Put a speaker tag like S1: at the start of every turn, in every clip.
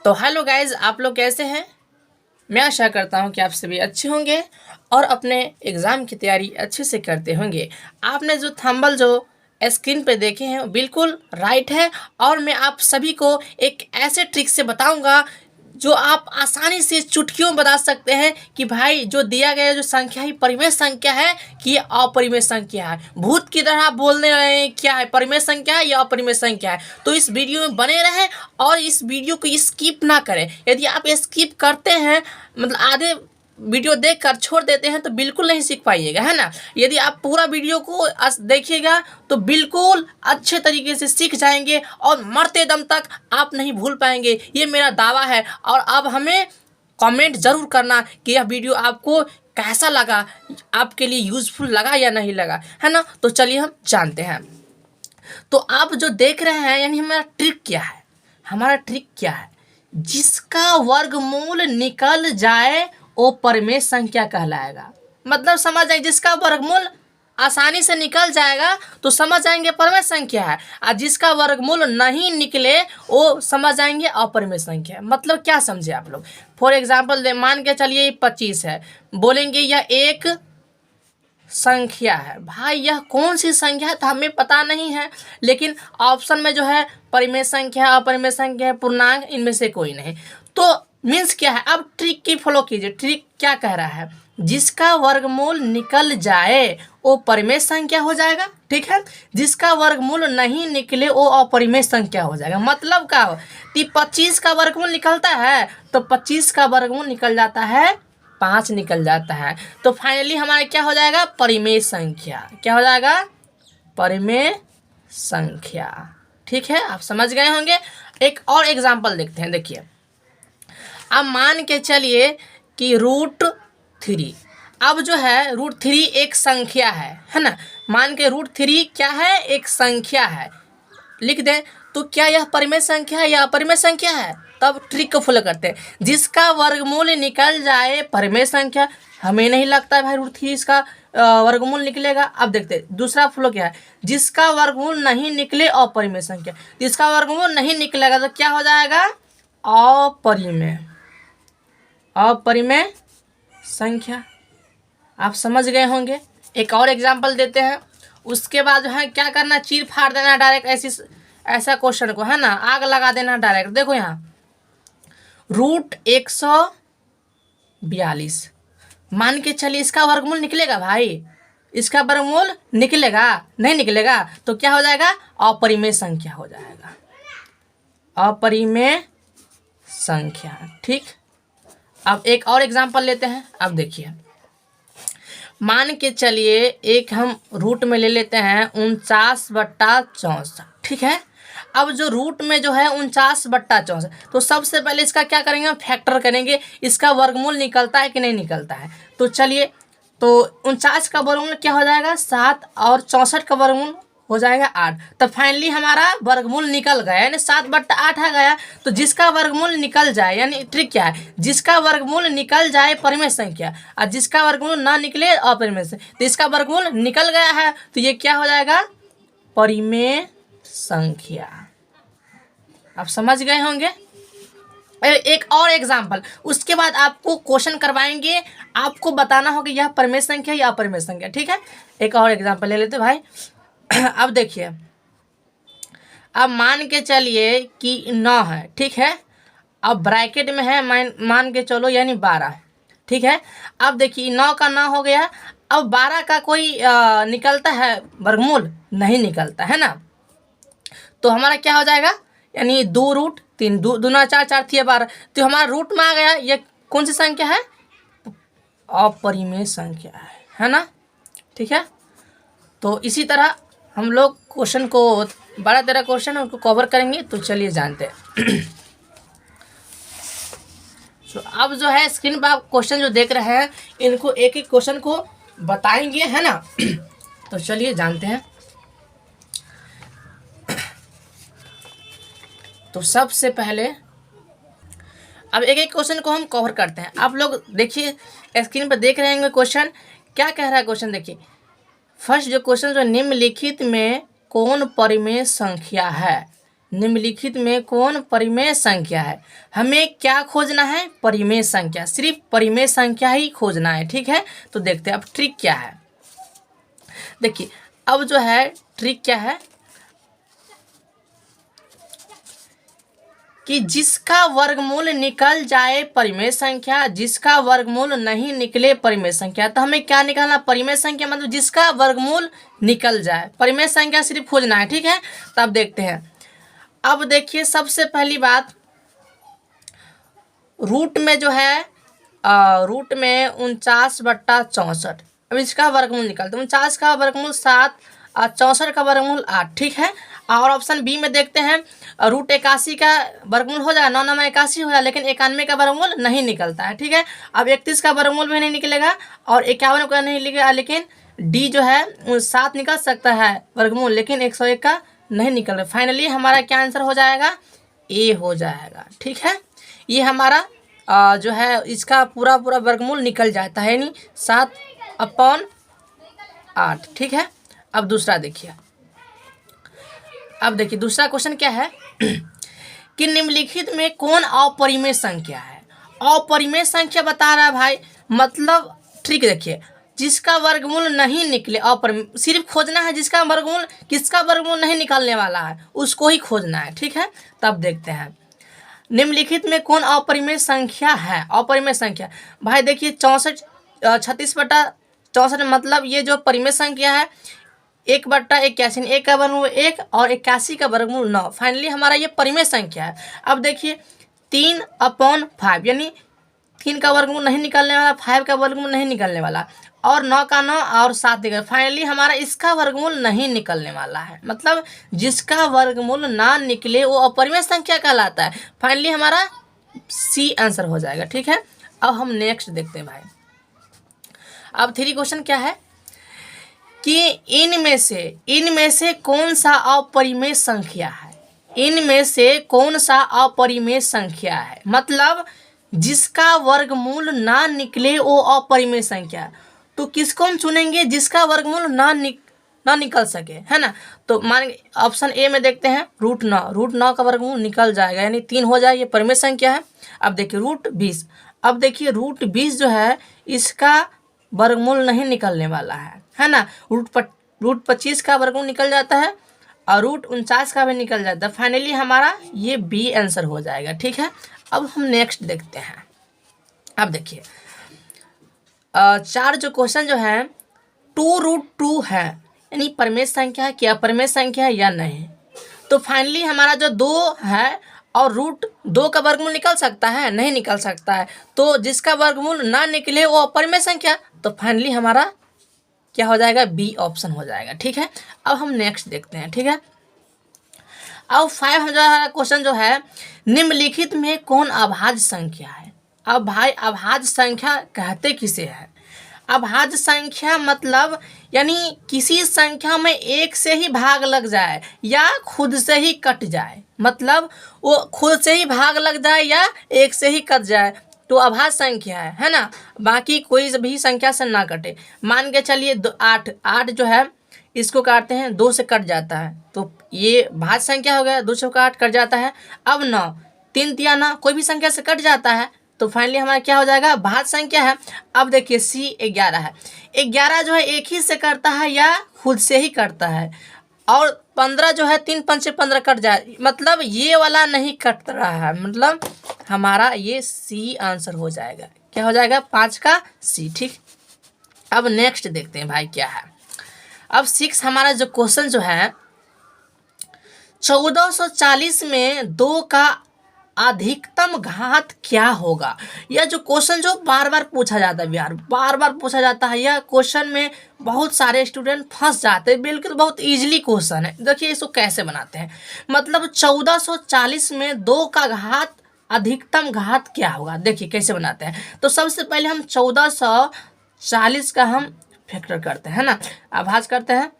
S1: तो hello guys, आप लोग कैसे हैं। मैं आशा करता हूं कि आप सभी अच्छे होंगे और अपने एग्ज़ाम की तैयारी अच्छे से करते होंगे। आपने जो थंबल जो स्क्रीन पे देखे हैं वो बिल्कुल राइट है और मैं आप सभी को एक ऐसे ट्रिक से बताऊंगा जो आप आसानी से चुटकियों में बता सकते हैं कि भाई जो दिया गया जो संख्या है परिमेय संख्या है कि अपरिमेय संख्या है। भूत की तरह आप बोलने रहे हैं क्या है, परिमेय संख्या है या अपरिमेय संख्या है। तो इस वीडियो में बने रहें और इस वीडियो को स्किप ना करें। यदि आप स्किप करते हैं मतलब आधे वीडियो देखकर छोड़ देते हैं तो बिल्कुल नहीं सीख पाइएगा, है ना। यदि आप पूरा वीडियो को देखिएगा तो बिल्कुल अच्छे तरीके से सीख जाएंगे और मरते दम तक आप नहीं भूल पाएंगे, ये मेरा दावा है। और अब हमें कमेंट ज़रूर करना कि यह वीडियो आपको कैसा लगा, आपके लिए यूज़फुल लगा या नहीं लगा, है ना। तो चलिए हम जानते हैं। तो आप जो देख रहे हैं यानी हमारा ट्रिक क्या है, हमारा ट्रिक क्या है, जिसका वर्गमूल निकल जाए वो परिमेय संख्या कहलाएगा। मतलब समझ जाए जिसका वर्गमूल आसानी से निकल जाएगा तो समझ जाएंगे परिमेय संख्या है, और जिसका वर्गमूल नहीं निकले वो समझ जाएंगे अपरिमेय संख्या है। मतलब क्या समझे आप लोग। फॉर एग्जाम्पल मान के चलिए 25 है, बोलेंगे यह एक संख्या है। भाई यह कौन सी संख्या है तो हमें पता नहीं है, लेकिन ऑप्शन में जो है परिमेय संख्या, अपरिमेय संख्या, पूर्णांक, इनमें से कोई नहीं। तो मीन्स क्या है, अब ट्रिक की फॉलो कीजिए। ट्रिक क्या कह रहा है, जिसका वर्गमूल निकल जाए वो परिमेय संख्या हो जाएगा, ठीक है। जिसका वर्गमूल नहीं निकले वो अपरिमेय संख्या हो जाएगा। मतलब क्या हो, 25 का वर्गमूल निकलता है तो 25 का वर्गमूल निकल जाता है 5 निकल जाता है। तो फाइनली हमारा क्या हो जाएगा, परिमेय संख्या। क्या हो जाएगा, परिमेय संख्या। ठीक है, आप समझ गए होंगे। एक और एग्जांपल देखते हैं। देखिए अब मान के चलिए कि √3। अब जो है √3 एक संख्या है ना। मान के √3 क्या है, एक संख्या है, लिख दें। तो क्या यह परिमेय संख्या है या अपरिमेय संख्या है। तब ट्रिक को फॉलो करते हैं। जिसका वर्गमूल निकल जाए परिमेय संख्या, हमें नहीं लगता है भाई √3 इसका वर्गमूल निकलेगा। अब देखते हैं दूसरा फॉलो क्या है, जिसका वर्गमूल नहीं निकले अपरिमेय संख्या। जिसका वर्गमूल नहीं निकलेगा तो क्या हो जाएगा, अपरिमेय, अपरिमेय संख्या। आप समझ गए होंगे। एक और एग्जाम्पल देते हैं। उसके बाद जो है क्या करना, चीर फाड़ देना डायरेक्ट ऐसा क्वेश्चन को, है ना, आग लगा देना डायरेक्ट। देखो यहाँ √142 मान के चलिए इसका वर्गमूल निकलेगा। भाई इसका वर्गमूल निकलेगा, नहीं निकलेगा तो क्या हो जाएगा, अपरिमेय संख्या हो जाएगा, अपरिमेय संख्या। ठीक, अब एक और एग्जांपल लेते हैं। अब देखिए मान के चलिए एक हम रूट में ले लेते हैं 49/64। ठीक है, अब जो रूट में जो है 49/64, तो सबसे पहले इसका क्या करेंगे, हम फैक्टर करेंगे। इसका वर्गमूल निकलता है कि नहीं निकलता है। तो चलिए, तो 49 का वर्गमूल क्या हो जाएगा 7 और 64 का वर्गमूल हो जाएगा 8। तो फाइनली हमारा वर्गमूल निकल गया, यानी 7/8 आ गया। तो जिसका वर्गमूल निकल जाए, यानी ट्रिक क्या है, जिसका वर्गमूल निकल जाए परिमेय संख्या और जिसका वर्गमूल ना निकले अपरिमेय संख्या। तो इसका वर्गमूल निकल गया है तो ये क्या हो जाएगा, परिमेय संख्या। आप समझ गए होंगे। एक और एग्जाम्पल, उसके बाद आपको क्वेश्चन करवाएंगे, आपको बताना होगा यह परिमेय संख्या या अपरिमेय संख्या। ठीक है, एक और एग्जाम्पल ले लेते भाई। अब देखिए, अब मान के चलिए कि 9 है। ठीक है, अब ब्रैकेट में है मान के चलो यानी 12। ठीक है, अब देखिए 9 का 9 हो गया। अब 12 का कोई निकलता है वर्गमूल, नहीं निकलता है ना। तो हमारा क्या हो जाएगा, यानी 2√3, 2 दूना 4, 4 थी 12, तो हमारा रूट में आ गया। ये कौन सी संख्या है, अपरिमेय संख्या है ना। ठीक है, तो इसी तरह हम लोग क्वेश्चन को 12-13 क्वेश्चन उनको कवर करेंगे। तो चलिए जानते हैं। तो अब जो है स्क्रीन पर आप क्वेश्चन जो देख रहे हैं इनको एक एक क्वेश्चन को बताएंगे, है ना। तो चलिए जानते हैं। तो सबसे पहले अब एक एक क्वेश्चन को हम कवर करते हैं। आप लोग देखिए स्क्रीन पर देख रहे होंगे क्वेश्चन क्या कह रहा है। क्वेश्चन देखिए, फर्स्ट जो क्वेश्चन जो निम्नलिखित में कौन परिमेय संख्या है, निम्नलिखित में कौन परिमेय संख्या है? हमें क्या खोजना है? परिमेय संख्या, सिर्फ परिमेय संख्या ही खोजना है, ठीक है। तो देखते हैं अब ट्रिक क्या है। देखिए अब जो है ट्रिक क्या है कि जिसका वर्गमूल निकल जाए परिमेय संख्या, जिसका वर्गमूल नहीं निकले परिमेय संख्या। तो हमें क्या निकालना? परिमेय संख्या मतलब जिसका वर्गमूल निकल जाए, परिमेय संख्या सिर्फ खोजना है, ठीक है। तब देखते हैं। अब देखिए सबसे पहली बात, रूट में जो है रूट में 49/64। अब इसका वर्गमूल निकालते हैं। 49 का वर्गमूल 7 और 64 का वर्गमूल 8, ठीक है। और ऑप्शन बी में देखते हैं, रूट 81 का वर्गमूल हो जाए, 9 9 81 हो जाए, लेकिन 91 का वर्गमूल नहीं निकलता है, ठीक है। अब 31 का वर्गमूल भी नहीं निकलेगा और 51 का नहीं निकलेगा, लेकिन डी जो है 7 निकल सकता है वर्गमूल, लेकिन 101 का नहीं निकल रहा। फाइनली हमारा क्या आंसर हो जाएगा? ए हो जाएगा, ठीक है। ये हमारा जो है इसका पूरा वर्गमूल निकल जाता है, यानी 7/8, ठीक है। अब दूसरा देखिए। अब देखिए दूसरा क्वेश्चन क्या है कि निम्नलिखित में कौन अपरिमेय संख्या है? अपरिमेय संख्या बता रहा है भाई, मतलब ट्रिक देखिए, जिसका वर्गमूल नहीं निकले, अपरिमेय सिर्फ खोजना है, जिसका वर्गमूल, किसका वर्गमूल नहीं निकलने वाला है उसको ही खोजना है, ठीक है। तब देखते हैं निम्नलिखित में कौन अपरिमेय संख्या है? अपरिमेय संख्या भाई देखिए 36/64 मतलब ये जो परिमेय संख्या है 1/81, 1 का वर्गमूल 1 और 81 का वर्गमूल 9। फाइनली हमारा ये परिमेय संख्या है। अब देखिए 3/5 यानी 3 का वर्गमूल नहीं निकलने वाला, 5 का वर्गमूल नहीं निकलने वाला, और 9 का 9 और 7 निकल। फाइनली हमारा इसका वर्गमूल नहीं निकलने वाला है, मतलब जिसका वर्गमूल ना निकले वो अपरिमेय संख्या कहलाता है। फाइनली हमारा सी आंसर हो जाएगा, ठीक है। अब हम नेक्स्ट देखते हैं भाई। अब 3 क्वेश्चन क्या है कि इनमें से कौन सा अपरिमेय संख्या है? इनमें से कौन सा अपरिमेय संख्या है, मतलब जिसका वर्गमूल ना निकले वो अपरिमेय संख्या। तो किसको हम चुनेंगे? जिसका वर्गमूल ना निकल सके, है ना। तो मान ऑप्शन ए में देखते हैं, रूट 9 का वर्गमूल निकल जाएगा, यानी 3 हो जाए, ये परिमेय संख्या है। अब देखिए रूट 20, अब देखिए रूट 20 जो है इसका वर्गमूल नहीं निकलने वाला है ना। रूट 25 का वर्गमूल निकल जाता है और रूट 49 का भी निकल जाता है। फाइनली हमारा ये बी आंसर हो जाएगा, ठीक है। अब हम नेक्स्ट देखते हैं। अब देखिए 4 जो क्वेश्चन जो है 2√2 है, यानी परिमेय संख्या है क्या, परिमेय संख्या है या नहीं। तो फाइनली हमारा जो 2 है और रूट 2 का वर्गमूल निकल सकता है? नहीं निकल सकता है। तो जिसका वर्गमूल ना निकले वो अपरिमेय संख्या। तो फाइनली हमारा क्या हो जाएगा? बी ऑप्शन हो जाएगा, ठीक है। अब हम नेक्स्ट देखते हैं, ठीक है। अब 500 क्वेश्चन जो है, निम्नलिखित में कौन अभाज्य संख्या है? अब भाई अभाज्य संख्या कहते किसे है? अभाज्य संख्या मतलब यानी किसी संख्या में एक से ही भाग लग जाए या खुद से ही कट जाए, मतलब वो खुद से ही भाग लग जाए या एक से ही कट जाए तो अभाज्य संख्या है ना। बाकी कोई भी संख्या से ना कटे। मान के चलिए 8 जो है इसको काटते हैं, 2 से कट जाता है तो ये भाज्य संख्या हो गया, 2 से 8 कट जाता है। अब 9 3 तिया 9 कोई भी संख्या से कट जाता है तो फाइनली हमारा क्या हो जाएगा? भाज्य संख्या है। अब देखिए सी 11 है, 11 जो है एक ही से करता है या खुद से ही करता है, और 15 जो है 3 5 से 15 कट जाए, मतलब ये वाला नहीं कट रहा है, मतलब हमारा ये सी आंसर हो जाएगा। क्या हो जाएगा? 5 का सी, ठीक। अब नेक्स्ट देखते हैं भाई क्या है। अब 6 हमारा जो क्वेश्चन जो है 1440 में 2 का अधिकतम घात क्या होगा? यह जो क्वेश्चन जो बार बार पूछा जाता है यार, बार बार पूछा जाता है। यह क्वेश्चन में बहुत सारे स्टूडेंट फंस जाते हैं। बिल्कुल बहुत इजीली क्वेश्चन है। देखिए इसको कैसे बनाते हैं, मतलब 1440 में 2 का घात अधिकतम घात क्या होगा? देखिए कैसे बनाते हैं। तो सबसे पहले हम 1440 का हम फैक्टर करते हैं ना, अभाज्य करते हैं।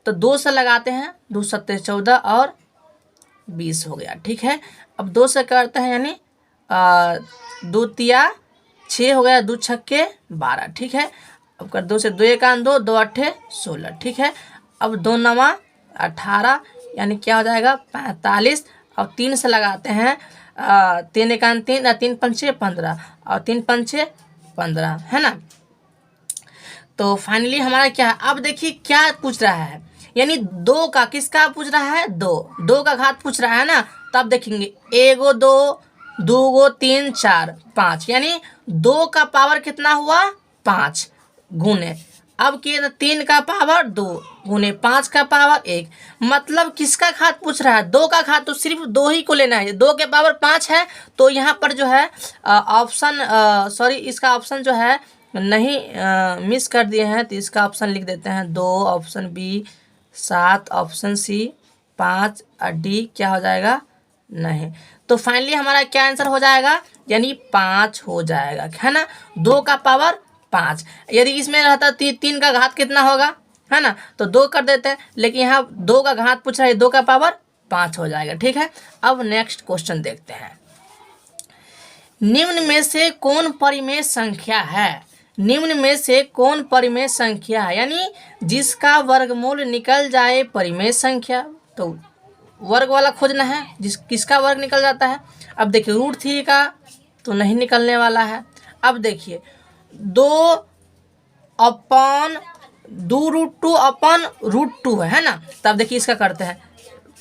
S1: तो 2 से लगाते हैं, 2 सत्ते 14 और 20 हो गया, ठीक है। अब 2 से करते हैं यानी 2 तिया 6 हो गया, 2 छक्के 12, ठीक है। अब कर 2 से 2 1 2 2 8 16, ठीक है। अब 2 9 18 यानी क्या हो जाएगा? 45 और 3 से लगाते हैं 3 एकान 3 3 पंचे 15 और 3 पंचे 15 है ना। तो फाइनली हमारा क्या है, अब देखिए क्या पूछ रहा है, यानी 2 का किसका पूछ रहा है, 2 का घात पूछ रहा है ना। तब देखेंगे 1 गो 2 2 गो 3 4 5, यानी 2 का पावर कितना हुआ 5 गुने, अब किए 3 का पावर 2 गुने 5 का पावर 1, मतलब किसका घात पूछ रहा है, 2 का घात, तो सिर्फ 2 ही को लेना है, 2 के पावर 5 है। तो यहाँ पर जो है ऑप्शन सॉरी इसका ऑप्शन जो है नहीं मिस कर दिए हैं, तो इसका ऑप्शन लिख देते हैं 2, ऑप्शन बी 7, ऑप्शन सी 5 और डी क्या हो जाएगा नहीं। तो फाइनली हमारा क्या आंसर हो जाएगा, यानी 5 हो जाएगा, है ना। 2 का पावर 5, यदि इसमें रहता 3 का घात कितना होगा, है ना, तो 2 कर देते हैं, लेकिन यहाँ 2 का घात पूछ रहा है, 2 का पावर 5 हो जाएगा, ठीक है। अब नेक्स्ट क्वेश्चन देखते हैं, निम्न में से कौन परिमेय संख्या है, निम्न में से कौन परिमेय संख्या है, यानी जिसका वर्गमूल निकल जाए परिमेय संख्या, तो वर्ग वाला खोजना है, किसका वर्ग निकल जाता है। अब देखिए √3 का तो नहीं निकलने वाला है। अब देखिए 2 अपन 2√2 अपन √2 है ना। तब देखिए इसका करते हैं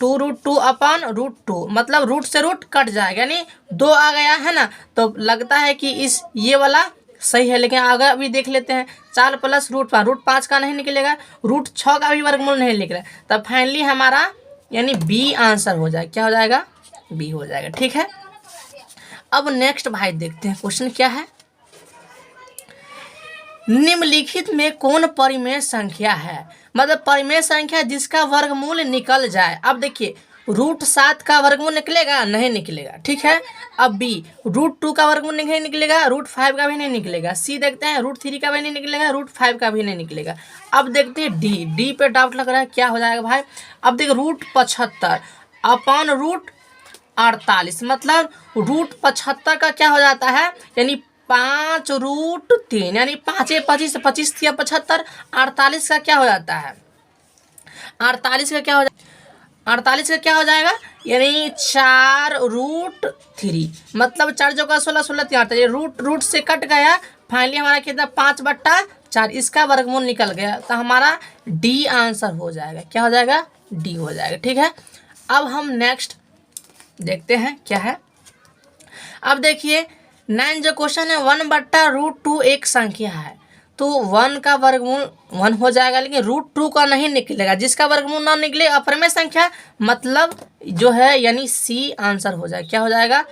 S1: 2√2 अपन √2, मतलब रूट से रूट कट जाएगा, यानी 2 आ गया है ना। तो लगता है कि इस ये वाला सही है, लेकिन आगे अभी देख लेते हैं 4 प्लस √5, √5 का नहीं निकलेगा, √6 का भी वर्गमूल नहीं निकला। तब फाइनली हमारा यानी बी आंसर हो जाएगा, क्या हो जाएगा, बी हो जाएगा, ठीक है। अब नेक्स्ट भाई देखते हैं क्वेश्चन क्या है, निम्नलिखित में कौन परिमेय संख्या है, मतलब परिमेय संख्या जिसका वर्गमूल निकल जाए। अब देखिए √7 का वर्गमूल निकलेगा नहीं निकलेगा, ठीक है। अब बी √2 का वर्गमूल नहीं निकलेगा, √5 का भी नहीं निकलेगा। सी देखते हैं √3 का भी नहीं निकलेगा, √5 का भी नहीं निकलेगा। अब देखते हैं डी पे डाउट लग रहा है, क्या हो जाएगा भाई। अब देखिए √75 अपन √48, मतलब √75 का क्या हो जाता है, यानी 5√3, यानी 5 25 25 या 75, 48 का क्या हो जाता है, 48 का क्या हो जाएगा, 48 का क्या हो जाएगा, यानी 4√3, मतलब 4 जो का 16 16 3 ये रूट से कट गया। फाइनली हमारा कितना 5/4, इसका वर्गमूल निकल गया, तो हमारा डी आंसर हो जाएगा, क्या हो जाएगा, डी हो जाएगा, ठीक है। अब हम नेक्स्ट देखते हैं क्या है। अब देखिए 9 जो क्वेश्चन है 1/√2 एक संख्या है, तो 1 का वर्गमूल 1 हो जाएगा, लेकिन √2 का नहीं निकलेगा, जिसका वर्गमूल ना निकले अपरिमेय संख्या, मतलब जो है यानी सी आंसर हो जाएगा, क्या हो जाएगा,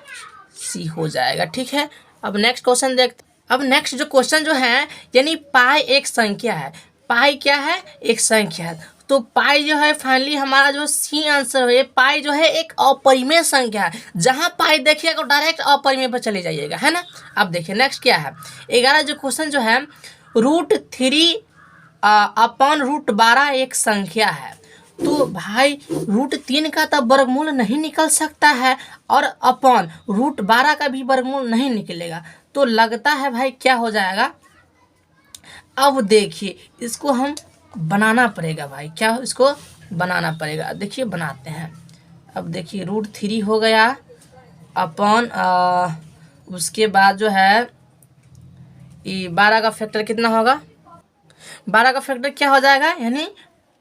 S1: सी हो जाएगा, ठीक है। अब नेक्स्ट क्वेश्चन देखते। अब नेक्स्ट जो क्वेश्चन जो है, यानी पाई एक संख्या है, पाई क्या है, एक संख्या है, तो पाई जो है फाइनली हमारा जो सी आंसर है, पाई जो है एक अपरिमेय संख्या है, जहां पाई देखिएगा डायरेक्ट अपरिमेय पर चले जाइएगा, है ना। अब देखिए नेक्स्ट क्या है, 11 जो क्वेश्चन जो है √3 अपन √12 एक संख्या है, तो भाई √3 का तो वर्गमूल नहीं निकल सकता है, और अपन √12 का भी वर्गमूल नहीं निकलेगा, तो लगता है भाई क्या हो जाएगा। अब देखिए इसको हम बनाना पड़ेगा भाई, क्या इसको बनाना पड़ेगा, देखिए बनाते हैं। अब देखिए √3 हो गया अपन उसके बाद जो है ये 12 का फैक्टर कितना होगा, 12 का फैक्टर क्या हो जाएगा, यानी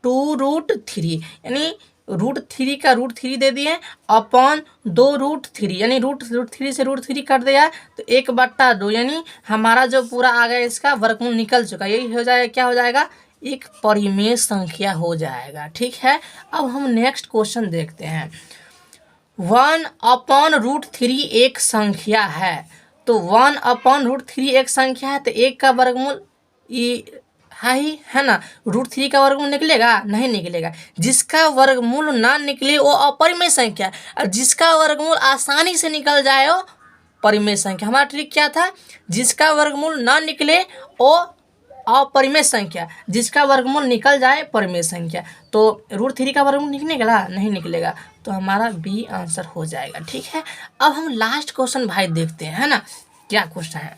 S1: 2√3, यानी √3 का √3 दे दिए अपन 2√3, यानी √3 से √3 कर दिया, तो 1/2, यानी हमारा जो पूरा आ गया इसका वर्गमूल निकल चुका, यही हो जाएगा, क्या हो जाएगा, एक परिमेय संख्या हो जाएगा, ठीक है। अब हम नेक्स्ट क्वेश्चन देखते हैं, 1/√3 एक संख्या है, तो 1/√3 एक संख्या है, तो 1 का वर्गमूल ये है ना, √3 का वर्गमूल निकलेगा नहीं निकलेगा, जिसका वर्गमूल ना निकले वो अपरिमेय संख्या, और जिसका वर्गमूल आसानी से निकल जाए वो परिमेय संख्या। हमारा ट्रिक क्या था, जिसका वर्गमूल ना निकले वो अपरिमेय संख्या, जिसका वर्गमूल निकल जाए परिमेय संख्या, तो √3 का वर्गमूल निकलेगा नहीं निकलेगा, तो हमारा बी आंसर हो जाएगा, ठीक है। अब हम लास्ट क्वेश्चन भाई देखते हैं, है ना, क्या क्वेश्चन है,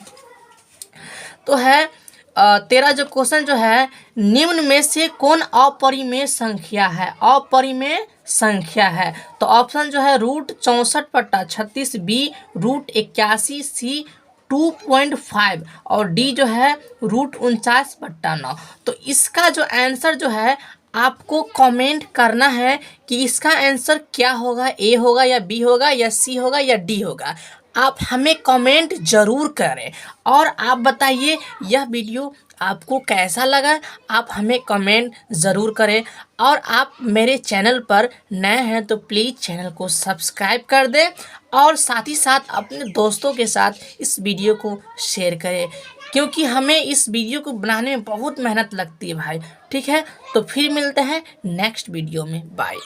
S1: तो है 13 जो क्वेश्चन जो है, निम्न में से कौन अपरिमेय संख्या है, अपरिमेय संख्या है। तो ऑप्शन जो है √64/36, बी √81, सी 2.5 और डी जो है √49/9। तो इसका जो आंसर जो है आपको कमेंट करना है कि इसका आंसर क्या होगा, ए होगा या बी होगा या सी होगा या डी होगा। आप हमें कमेंट ज़रूर करें और आप बताइए यह वीडियो आपको कैसा लगा। आप हमें कमेंट ज़रूर करें और आप मेरे चैनल पर नए हैं तो प्लीज़ चैनल को सब्सक्राइब कर दें और साथ ही साथ अपने दोस्तों के साथ इस वीडियो को शेयर करें, क्योंकि हमें इस वीडियो को बनाने में बहुत मेहनत लगती है भाई। ठीक है, तो फिर मिलते हैं नेक्स्ट वीडियो में। बाय।